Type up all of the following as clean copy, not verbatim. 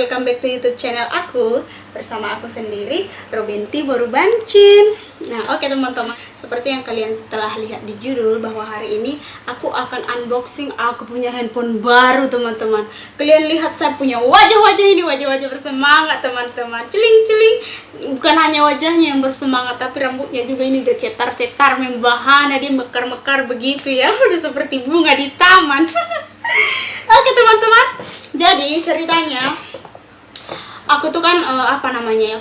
welcome back to YouTube channel aku. Bersama aku sendiri, Robinti Borubancin. Nah oke teman-teman, seperti yang kalian telah lihat di judul, bahwa hari ini aku akan unboxing aku punya handphone baru teman-teman. Kalian lihat saya punya wajah-wajah ini, wajah-wajah bersemangat teman-teman. Celing-celing, bukan hanya wajahnya yang bersemangat, tapi rambutnya juga ini udah cetar-cetar, membahana, dia mekar-mekar begitu ya. Udah seperti bunga di taman. Oke teman-teman, jadi ceritanya aku tuh kan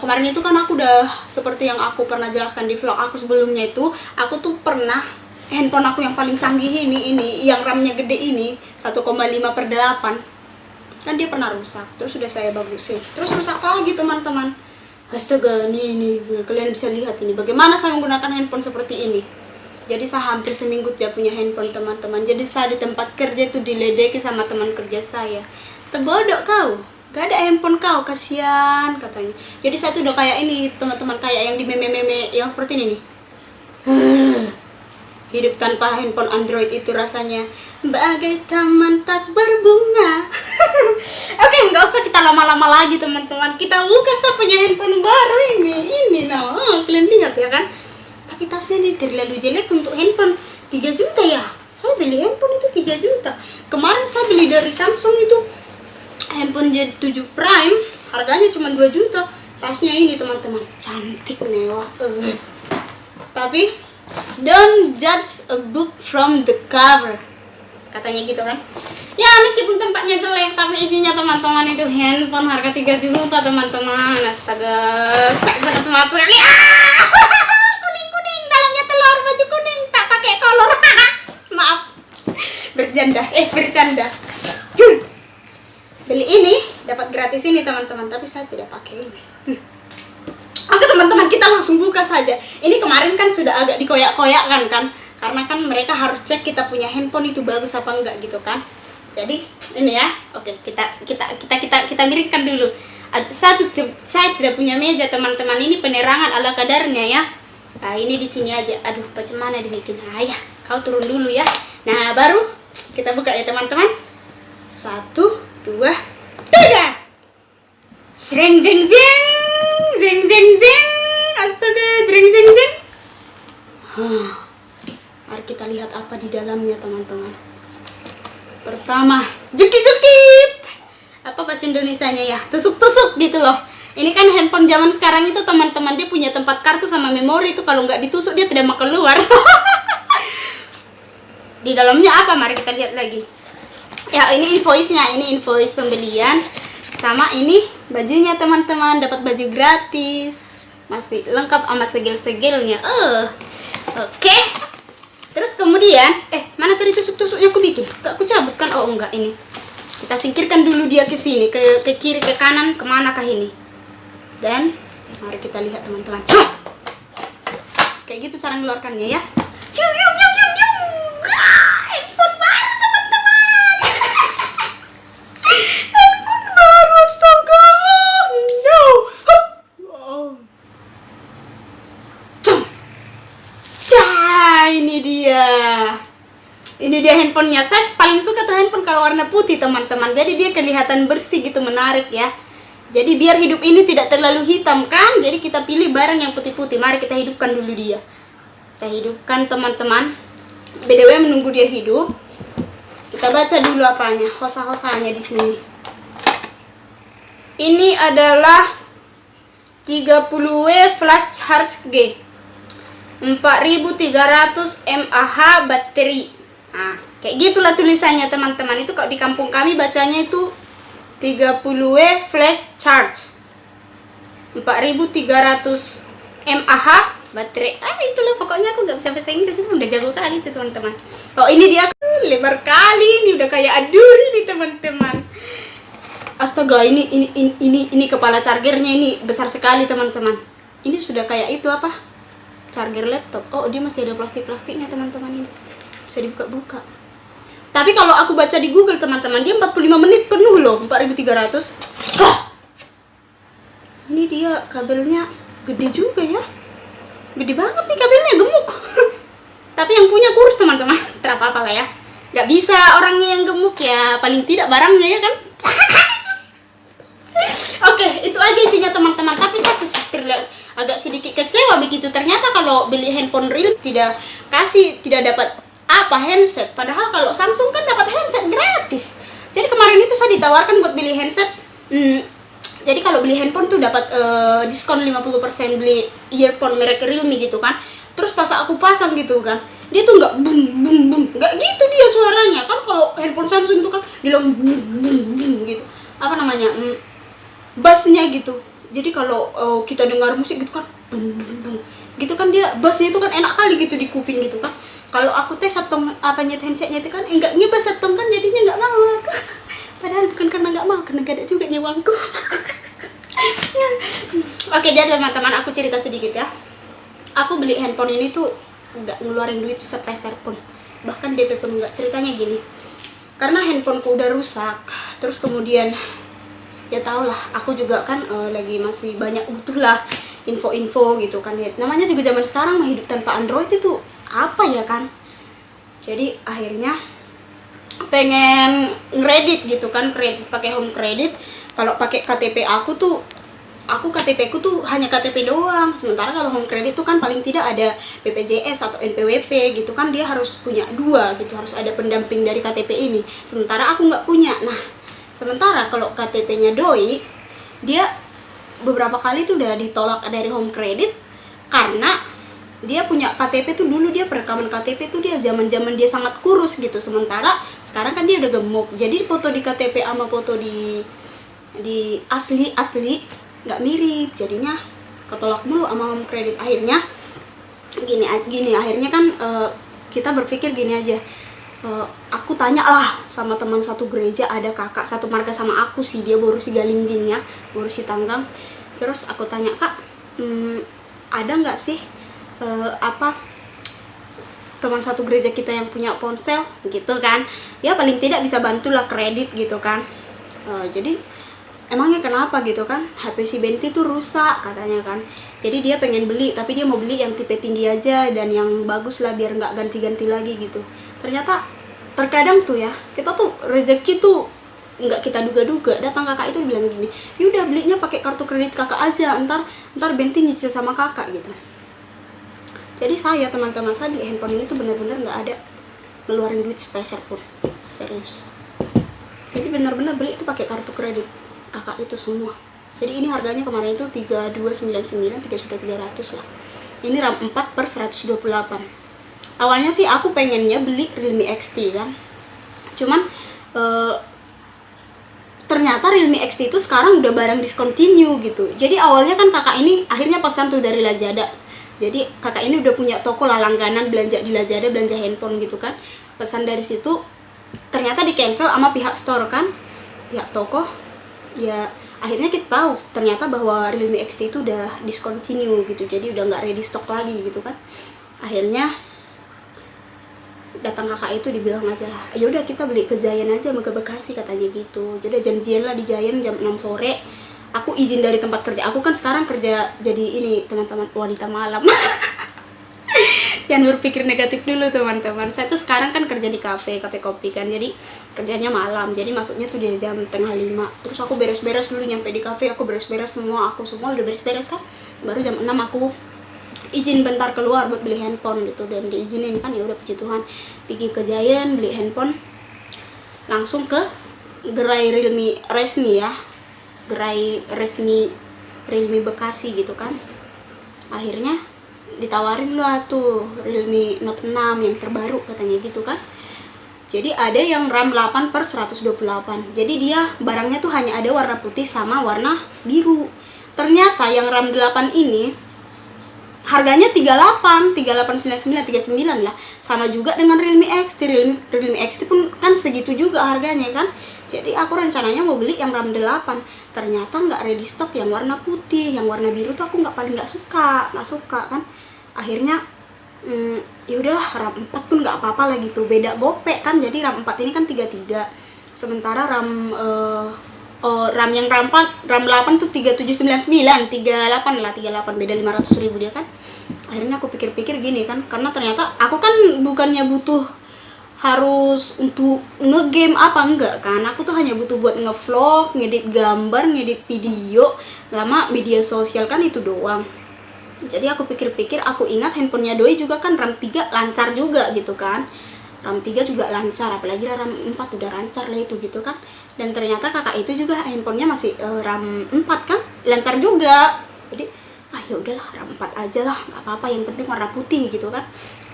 kemarin itu kan aku udah seperti yang aku pernah jelaskan di vlog aku sebelumnya itu, aku tuh pernah handphone aku yang paling canggih ini yang RAM-nya gede ini 1,5/8 kan dia pernah rusak, terus sudah saya bagusin, terus rusak lagi teman-teman. Astaga, ini kalian bisa lihat ini bagaimana saya menggunakan handphone seperti ini. Jadi saya hampir seminggu tidak punya handphone teman-teman. Jadi saya di tempat kerja itu diledeki sama teman kerja saya. Terbodoh kau, gak ada handphone kau, kasihan katanya. Jadi saya tuh udah kayak ini teman-teman, kayak yang di meme-meme yang seperti ini nih. Hidup tanpa handphone Android itu rasanya bagai taman tak berbunga. Oke, nggak usah kita lama-lama lagi teman-teman. Kita buka saya punya handphone baru ini. Nah, kalian lihat ya kan? Tapi tasnya ini terlalu jelek untuk handphone 3 juta ya. Saya beli handphone itu 3 juta. Kemarin saya beli dari Samsung itu handphone Z7 Prime, harganya cuma 2 juta. Tasnya ini teman-teman, cantik mewah. Tapi don't judge a book from the cover, katanya gitu kan. Ya meskipun tempatnya jelek, tapi isinya teman-teman itu handphone harga 3 juta teman-teman. Astaga, saya sangat semangat sekali. Baju kuning tak pakai kolor. Maaf, bercanda. Beli ini dapat gratis ini teman-teman, tapi saya tidak pakai ini. Oke teman-teman, kita langsung buka saja. Ini kemarin kan sudah agak dikoyak-koyak kan, karena kan mereka harus cek kita punya handphone itu bagus apa enggak gitu kan. Jadi ini ya. Oke, kita miringkan dulu. Saya tidak punya meja teman-teman, ini penerangan ala kadarnya ya. Nah, ini di sini aja. Aduh, bagaimana dibikin? Nah, ya, kau turun dulu ya. Nah, baru kita buka ya teman-teman. 1, 2, 3. Sreng jeng jeng, jeng jeng jeng. Astaga, jeng jeng jeng. Mari kita lihat apa di dalamnya teman-teman. Pertama, jukit-jukit. Apa bahasa Indonesianya ya? Tusuk-tusuk gitu loh. Ini kan handphone zaman sekarang itu teman-teman, dia punya tempat kartu sama memori itu, kalau nggak ditusuk dia tidak mau keluar. Di dalamnya apa? Mari kita lihat lagi. Ya, ini invoice-nya, ini invoice pembelian. Sama ini bajunya teman-teman, dapat baju gratis. Masih lengkap sama segel-segelnya. Oke. Terus kemudian, mana tadi tusuk-tusuknya aku bikin? Aku cabut kan? Oh enggak, ini. Kita singkirkan dulu dia ke sini, ke kiri, ke kanan, kemanakah ini? Dan mari kita lihat teman-teman. Kayak gitu cara ngeluarkannya ya. Handphone baru teman-teman. Handphone baru, astaga. No. Ini dia. Ini dia handphonenya. Saya paling suka tuh handphone kalau warna putih teman-teman. Jadi dia kelihatan bersih gitu, menarik ya. Jadi biar hidup ini tidak terlalu hitam kan, jadi kita pilih barang yang putih-putih. Mari kita hidupkan dulu dia. Kita hidupkan teman-teman. BTW menunggu dia hidup, kita baca dulu apanya, hosa-hosanya di sini. Ini adalah 30W flash charge G, 4300 mAh baterai. Nah, kayak gitulah tulisannya teman-teman. Itu kalau di kampung kami bacanya itu 30W flash charge, 4300 mAh baterai. Itulah pokoknya, aku nggak bisa bahasa Inggris, itu udah jago kali itu teman-teman. Oh, ini dia lebar kali, ini udah kayak aduri nih teman-teman. Astaga, ini kepala chargernya ini besar sekali teman-teman. Ini sudah kayak itu apa? Charger laptop. Oh, dia masih ada plastik-plastiknya teman-teman, ini bisa dibuka-buka. Tapi kalau aku baca di Google teman-teman, dia 45 menit penuh loh, 4300. Ini dia kabelnya gede juga ya. Gede banget nih kabelnya, gemuk. Tapi yang punya kurus teman-teman. Terapa-apa lah ya. Gak bisa orangnya yang gemuk ya, paling tidak barangnya ya kan. aja isinya teman-teman. Tapi saya agak sedikit kecewa begitu, ternyata kalau beli handphone real tidak dapat handset, padahal kalau Samsung kan dapat handset gratis. Jadi kemarin itu saya ditawarkan buat beli handset. Jadi kalau beli handphone tuh dapat diskon 50% beli earphone merek Realme gitu kan. Terus pas aku pasang gitu kan, dia tuh nggak bum bum bum, nggak gitu dia suaranya kan. Kalau handphone Samsung tuh kan bilang bum bum bum gitu, apa namanya, bassnya gitu. Jadi kalau kita dengar musik gitu kan bum bum bum gitu kan, dia bassnya itu kan enak kali gitu di kuping gitu kan. Kalau aku tes setong handsetnya itu kan enggak ngebas setong kan, jadinya nggak mau aku. Padahal bukan karena nggak mau, karena gak ada juga nyewangku. Oke, jadi teman-teman aku cerita sedikit ya. Aku beli handphone ini tuh nggak ngeluarin duit sepeser pun, bahkan DP pun nggak. Ceritanya gini, karena handphoneku udah rusak, terus kemudian ya tau lah, aku juga kan lagi masih banyak butuh lah info-info gitu kan ya. Namanya juga zaman sekarang mah hidup tanpa Android itu apa ya kan. Jadi akhirnya pengen ngredit gitu kan, kredit pakai home credit. Kalau pakai KTP aku KTP ku tuh hanya KTP doang. Sementara kalau home credit tuh kan paling tidak ada BPJS atau NPWP gitu kan, dia harus punya dua gitu, harus ada pendamping dari KTP ini. Sementara aku nggak punya. Nah, sementara kalau KTP-nya doi, dia beberapa kali tuh udah ditolak dari home credit karena dia punya KTP tuh dulu, dia perekaman KTP tuh dia zaman dia sangat kurus gitu. Sementara sekarang kan dia udah gemuk. Jadi foto di KTP sama foto di asli nggak mirip, jadinya ketolak dulu sama home credit. Akhirnya gini akhirnya kan kita berpikir gini aja, aku tanya lah sama teman satu gereja, ada kakak satu marga sama aku sih, dia baru si Galingging ya, baru si Tanggang. Terus aku tanya, Kak, ada nggak sih teman satu gereja kita yang punya ponsel gitu kan, ya paling tidak bisa bantulah kredit gitu kan. Jadi emangnya kenapa gitu kan, HP si Benti tuh rusak katanya kan. Jadi dia pengen beli, tapi dia mau beli yang tipe tinggi aja dan yang bagus lah, biar nggak ganti-ganti lagi gitu. Ternyata terkadang tuh ya, kita tuh rezeki tuh nggak kita duga-duga. Datang kakak itu bilang gini, yaudah belinya pakai kartu kredit kakak aja, ntar Benti nyicil sama kakak gitu. Jadi saya, teman-teman, saya beli handphone ini tuh benar-benar nggak ada ngeluarin duit sepeser pun, serius. Jadi benar-benar beli itu pakai kartu kredit kakak itu semua. Jadi ini harganya kemarin itu 3299, 3.300.000 lah. Ini RAM 4/128. Awalnya sih aku pengennya beli Realme XT kan, cuman ternyata Realme XT itu sekarang udah barang discontinue gitu. Jadi awalnya kan kakak ini akhirnya pesan tuh dari Lazada. Jadi kakak ini udah punya toko lah, langganan belanja di Lazada, belanja handphone gitu kan. Pesan dari situ ternyata di cancel sama pihak store kan, pihak toko. Ya akhirnya kita tahu ternyata bahwa Realme XT itu udah discontinue gitu, jadi udah nggak ready stock lagi gitu kan. Akhirnya datang kakak itu, dibilang aja lah, yaudah kita beli ke Giant aja, ke Bekasi katanya gitu. Jadi janjian lah di Giant jam 6 sore. Aku izin dari tempat kerja aku kan, sekarang kerja jadi ini teman-teman, wanita malam. Jangan berpikir negatif dulu teman-teman. Saya tuh sekarang kan kerja di kafe kopi kan, jadi kerjanya malam. Jadi masuknya tuh di jam 4:30. Terus aku beres-beres dulu, nyampe di kafe aku beres-beres semua, aku semua udah beres-beres kan. Baru jam 6 aku izin bentar keluar buat beli handphone gitu, dan diizinin kan. Ya udah puji Tuhan, pergi ke Giant beli handphone, langsung ke gerai Realme resmi ya, gerai resmi Realme Bekasi gitu kan. Akhirnya ditawarin lah tuh Realme Note 6 yang terbaru katanya gitu kan. Jadi ada yang RAM 8/128. Jadi dia barangnya tuh hanya ada warna putih sama warna biru. Ternyata yang RAM 8 ini harganya 3899 39 lah. Sama juga dengan Realme XT. Realme XT pun kan segitu juga harganya kan. Jadi aku rencananya mau beli yang RAM 8. Ternyata nggak ready stock yang warna putih, yang warna biru tuh aku paling nggak suka kan. Akhirnya ya udahlah, RAM 4 pun nggak apa-apa lah gitu, beda gopek kan. Jadi RAM 4 ini kan 33, sementara RAM yang RAM 8 tuh 3799, 38 lah, 38, beda 500.000 dia kan. Akhirnya aku pikir-pikir gini kan, karena ternyata aku kan bukannya butuh harus untuk ngegame apa, enggak kan. Aku tuh hanya butuh buat ngevlog, ngedit gambar, ngedit video, sama media sosial kan, itu doang. Jadi aku pikir-pikir, aku ingat handphonenya Doi juga kan RAM 3 lancar juga gitu kan. RAM 3 juga lancar, apalagi RAM 4 udah lancar lah itu gitu kan. Dan ternyata kakak itu juga handphonenya masih RAM 4 kan, lancar juga. Jadi ya udahlah, RAM 4 aja lah, nggak apa-apa, yang penting warna putih gitu kan.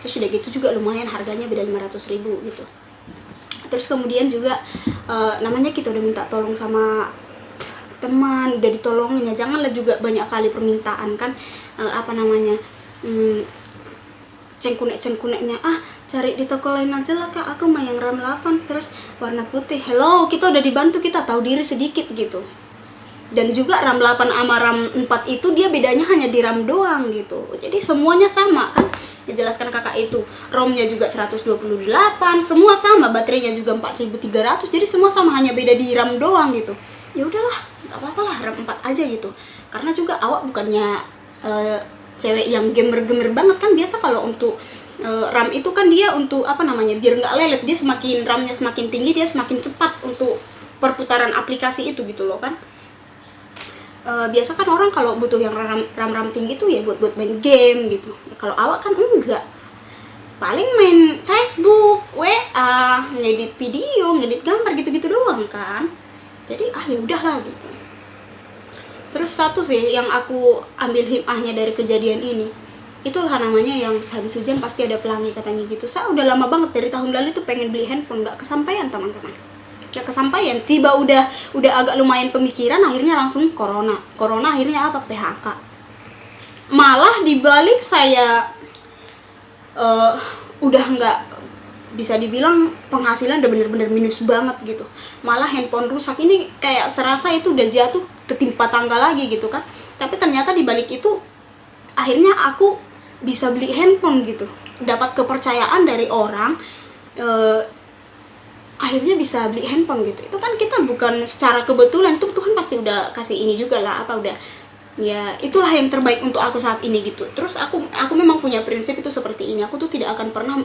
Terus udah gitu juga lumayan, harganya beda 500.000 gitu. Terus kemudian juga namanya kita udah minta tolong sama teman, udah ditolongin ya, janganlah juga banyak kali permintaan kan. Cengkunek-cengkuneknya, cari di toko lain aja lah kak, aku mah yang RAM 8 terus warna putih. Hello, kita udah dibantu, kita tahu diri sedikit gitu. Dan juga RAM 8 sama RAM 4 itu dia bedanya hanya di RAM doang gitu. Jadi semuanya sama kan. Dijelaskan kakak itu. ROM-nya juga 128, semua sama, baterainya juga 4300. Jadi semua sama, hanya beda di RAM doang gitu. Ya udahlah, nggak apa-apa lah, RAM 4 aja gitu. Karena juga awak bukannya cewek yang gamer-gamer banget kan. Biasa kalau untuk RAM itu kan dia untuk biar nggak lelet. Dia semakin RAM-nya semakin tinggi, dia semakin cepat untuk perputaran aplikasi itu gitu loh kan. Biasa kan orang kalau butuh yang RAM tinggi tuh ya buat main game gitu. Ya, kalau awak kan enggak, paling main Facebook, WA, ngedit video, ngedit gambar gitu-gitu doang kan. Jadi ya udahlah gitu. Terus satu sih yang aku ambil hikmahnya dari kejadian ini, itulah namanya yang sehabis hujan pasti ada pelangi, katanya gitu. Saya udah lama banget dari tahun lalu tuh pengen beli handphone, nggak kesampaian teman-teman. Gak kesampaian, tiba udah agak lumayan pemikiran, akhirnya langsung corona akhirnya PHK. Malah dibalik saya udah nggak, bisa dibilang penghasilan udah bener-bener minus banget gitu, malah handphone rusak. Ini kayak serasa itu udah jatuh ketimpa tangga lagi gitu kan. Tapi ternyata dibalik itu akhirnya aku bisa beli handphone gitu, dapat kepercayaan dari orang, akhirnya bisa beli handphone gitu. Itu kan kita bukan secara kebetulan, tuh Tuhan pasti udah kasih ini juga lah, udah ya itulah yang terbaik untuk aku saat ini gitu. Terus aku memang punya prinsip itu seperti ini, aku tuh tidak akan pernah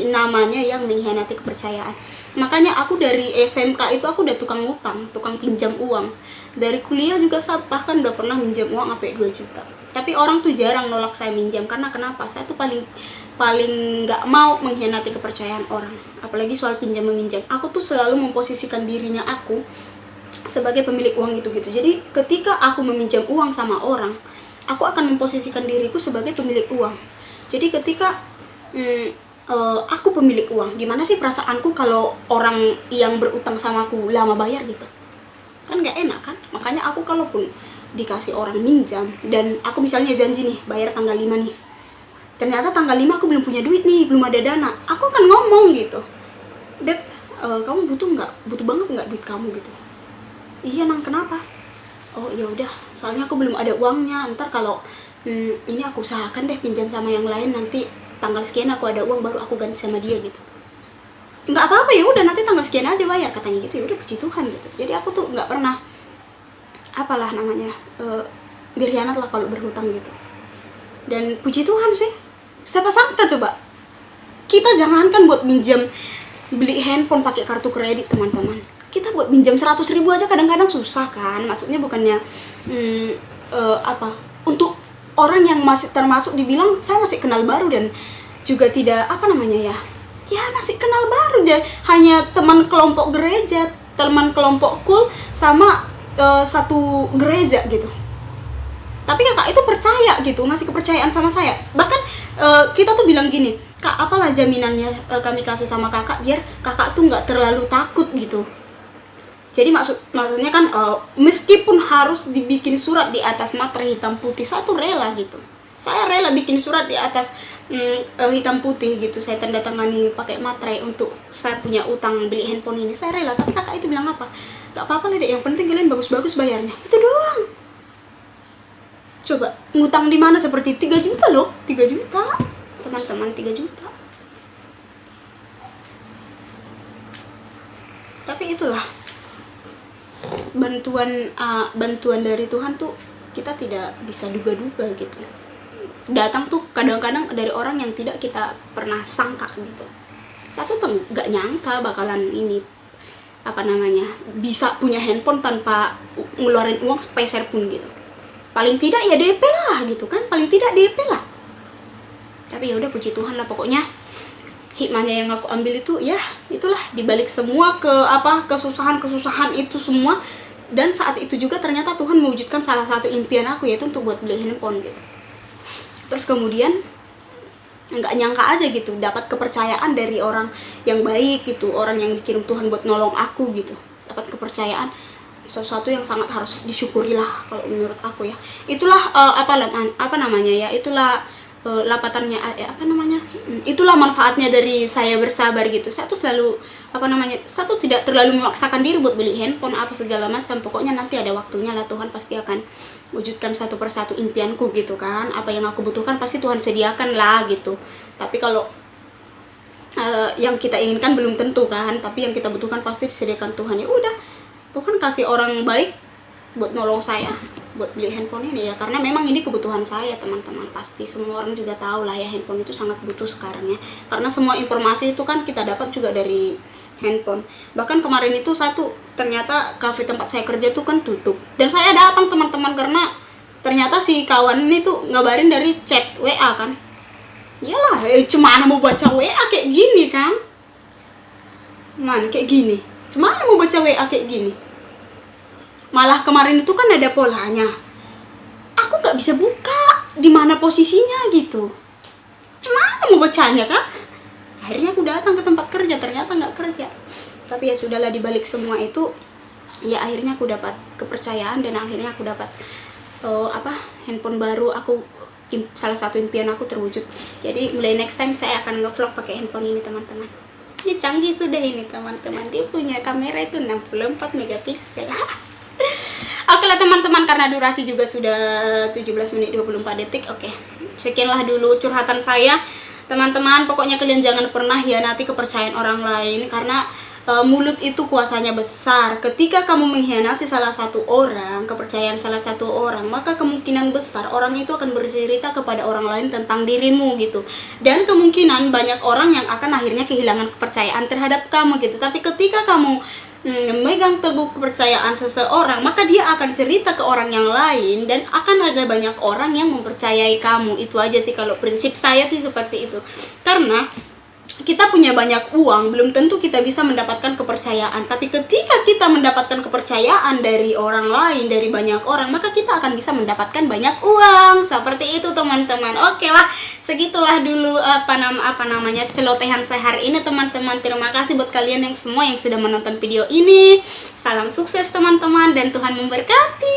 namanya yang mengkhianati kepercayaan. Makanya aku dari SMK itu aku udah tukang utang, tukang pinjam uang. Dari kuliah juga saya bahkan udah pernah minjam uang sampai 2 juta. Tapi orang tuh jarang nolak saya minjam, karena kenapa? Saya tuh paling nggak mau mengkhianati kepercayaan orang, apalagi soal pinjam meminjam. Aku tuh selalu memposisikan dirinya aku sebagai pemilik uang itu gitu. Jadi ketika aku meminjam uang sama orang, aku akan memposisikan diriku sebagai pemilik uang. Jadi ketika aku pemilik uang, gimana sih perasaanku kalau orang yang berutang sama aku lama bayar gitu? Kan nggak enak kan. Makanya aku kalaupun dikasih orang minjam dan aku misalnya janji nih bayar tanggal 5 nih, ternyata tanggal 5 aku belum punya duit nih, belum ada dana, aku akan ngomong gitu, Beb, kamu butuh nggak? Butuh banget nggak duit kamu gitu? Iya nang, kenapa? Oh ya udah, soalnya aku belum ada uangnya. Ntar kalau ini aku usahakan deh pinjam sama yang lain, nanti tanggal sekian aku ada uang baru aku ganti sama dia gitu. Nggak apa-apa, ya udah nanti tanggal sekian aja bayar, katanya gitu. Ya udah, puji Tuhan gitu. Jadi aku tuh nggak pernah berkhianat lah kalau berhutang gitu. Dan puji Tuhan sih, siapa sangka coba, kita jangankan buat minjam beli handphone pakai kartu kredit teman-teman, kita buat minjam 100.000 aja kadang-kadang susah kan. Maksudnya bukannya untuk orang yang masih termasuk dibilang saya masih kenal baru, dan juga tidak masih kenal baru, dan hanya teman kelompok gereja, teman kelompok cool sama satu gereja gitu. Tapi kakak itu percaya gitu, ngasih kepercayaan sama saya. Bahkan kita tuh bilang gini, Kak, apalah jaminannya kami kasih sama kakak biar kakak tuh nggak terlalu takut gitu. Jadi maksudnya kan meskipun harus dibikin surat di atas materai hitam putih, saya tuh rela gitu. Saya rela bikin surat di atas hitam putih gitu, saya tanda tangani pakai materai untuk saya punya utang beli handphone ini, saya rela. Tapi kakak itu bilang apa? Gak apa-apa lah deh, yang penting kalian bagus-bagus bayarnya. Itu doang. Coba ngutang di mana seperti 3 juta loh, 3 juta teman-teman, 3 juta. Tapi itulah bantuan dari Tuhan tuh kita tidak bisa duga-duga gitu. Datang tuh kadang-kadang dari orang yang tidak kita pernah sangka gitu. Satu tuh nggak nyangka bakalan ini apa namanya bisa punya handphone tanpa ngeluarin uang sepeser pun gitu. Paling tidak ya DP lah gitu kan, paling tidak DP lah. Tapi ya udah, puji Tuhan lah pokoknya. Hikmahnya yang aku ambil itu ya itulah, dibalik semua kesusahan itu semua, dan saat itu juga ternyata Tuhan mewujudkan salah satu impian aku, yaitu untuk buat beli handphone gitu. Terus kemudian nggak nyangka aja gitu dapat kepercayaan dari orang yang baik gitu, orang yang dikirim Tuhan buat nolong aku gitu. Dapat kepercayaan, sesuatu yang sangat harus disyukuri lah kalau menurut aku ya. Itulah apa namanya ya, itulah lapatannya itulah manfaatnya dari saya bersabar gitu. Saya tuh selalu satu tidak terlalu memaksakan diri buat beli handphone apa segala macam. Pokoknya nanti ada waktunya lah, Tuhan pasti akan wujudkan satu persatu impianku gitu kan. Apa yang aku butuhkan pasti Tuhan sediakan lah gitu. Tapi kalau yang kita inginkan belum tentu kan, tapi yang kita butuhkan pasti disediakan Tuhan. Ya udah, Tuhan kasih orang baik buat nolong saya buat beli handphone ini ya, karena memang ini kebutuhan saya teman-teman. Pasti semua orang juga tahu lah ya, handphone itu sangat butuh sekarang ya, karena semua informasi itu kan kita dapat juga dari handphone. Bahkan kemarin itu ternyata kafe tempat saya kerja tuh kan tutup, dan saya datang teman-teman karena ternyata si kawan ini tuh ngabarin dari chat WA kan. Iyalah, cemana mau baca WA kayak gini kan, mana kayak gini, cemana mau baca WA kayak gini. Malah kemarin itu kan ada polanya, aku nggak bisa buka di mana posisinya gitu, cuma mau bacanya kan. Akhirnya aku datang ke tempat kerja, ternyata nggak kerja. Tapi ya sudahlah, dibalik semua itu ya akhirnya aku dapat kepercayaan, dan akhirnya aku dapat handphone baru. Salah satu impian aku terwujud. Jadi mulai next time saya akan ngevlog pakai handphone ini teman-teman. Ini canggih sudah ini teman-teman, dia punya kamera itu 64 megapiksel. Oke lah teman-teman, karena durasi juga sudah 17 menit 24 detik. Oke, sekianlah dulu curhatan saya teman-teman. Pokoknya kalian jangan pernah hianati kepercayaan orang lain, karena mulut itu kuasanya besar. Ketika kamu mengkhianati salah satu orang, kepercayaan salah satu orang, maka kemungkinan besar orang itu akan bercerita kepada orang lain tentang dirimu gitu. Dan kemungkinan banyak orang yang akan akhirnya kehilangan kepercayaan terhadap kamu gitu. Tapi ketika kamu memegang teguh kepercayaan seseorang, maka dia akan cerita ke orang yang lain, dan akan ada banyak orang yang mempercayai kamu. Itu aja sih kalau prinsip saya sih seperti itu. Karena kita punya banyak uang, belum tentu kita bisa mendapatkan kepercayaan. Tapi ketika kita mendapatkan kepercayaan dari orang lain, dari banyak orang, maka kita akan bisa mendapatkan banyak uang. Seperti itu teman-teman. Oke lah, segitulah dulu celotehan saya hari ini teman-teman. Terima kasih buat kalian yang semua yang sudah menonton video ini. Salam sukses teman-teman, dan Tuhan memberkati.